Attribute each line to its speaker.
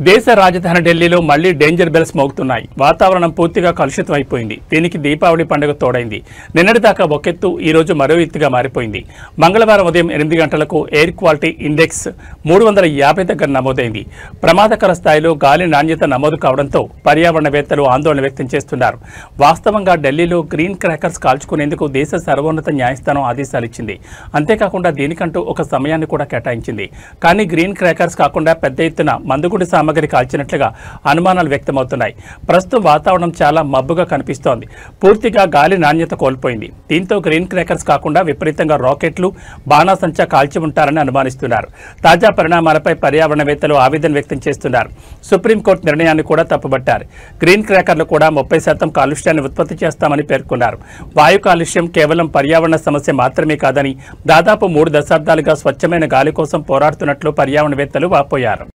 Speaker 1: దేశ రాజధాని ఢిల్లీలో మళ్లీ డేంజర్ బెల్స్ మోగుతున్నాయి. వాతావరణం పూర్తిగా కలుషితం అయిపోయింది. దీనికి దీపావళి పండుగ తోడైంది. నిన్నటిదాకా ఒకెత్తు ఈ రోజు మరో ఎత్తుగా మారిపోయింది. మంగళవారం ఉదయం 8 గంటలకు ఎయిర్ క్వాలిటీ ఇండెక్స్ 350 దగ్గర నమోదైంది. ప్రమాదకర స్థాయిలో గాలి నాణ్యత నమోదు కావడంతో పర్యావరణవేత్తలు ఆందోళన వ్యక్తం చేస్తున్నారు. వాస్తవంగా ఢిల్లీలో గ్రీన్ క్రాకర్స్ కాల్చుకునేందుకు దేశ సర్వోన్నత న్యాయస్థానం ఆదేశాలిచ్చింది. అంతేకాకుండా దీనికంటూ ఒక సమయాన్ని కూడా కేటాయించింది. కానీ గ్రీన్ క్రాకర్స్ కాకుండా పెద్ద ఎత్తున మందుగుండు సామగ్రి కాల్చినట్లుగా అనుమానాలు వ్యక్తమవుతున్నాయి. ప్రస్తుతం వాతావరణం చాలా మబ్బుగా కనిపిస్తోంది. పూర్తిగా గాలి నాణ్యత కోల్పోయింది. దీంతో గ్రీన్ క్రాకర్స్ కాకుండా విపరీతంగా రాకెట్లు, బాణాసంచా కాల్చి ఉంటారని అనుమానిస్తున్నారు. తాజా పరిణామాలపై పర్యావరణవేత్తలు ఆవేదన వ్యక్తం చేస్తున్నారు. సుప్రీంకోర్టు నిర్ణయాన్ని కూడా తప్పుబట్టారు. గ్రీన్ క్రాకర్లు కూడా 30% కాలుష్యాన్ని ఉత్పత్తి చేస్తామని పేర్కొన్నారు. వాయు కాలుష్యం కేవలం పర్యావరణ సమస్య మాత్రమే కాదని, దాదాపు 3 దశాబ్దాలుగా స్వచ్ఛమైన గాలి కోసం పోరాడుతున్నట్లు పర్యావరణవేత్తలు వాపోయారు.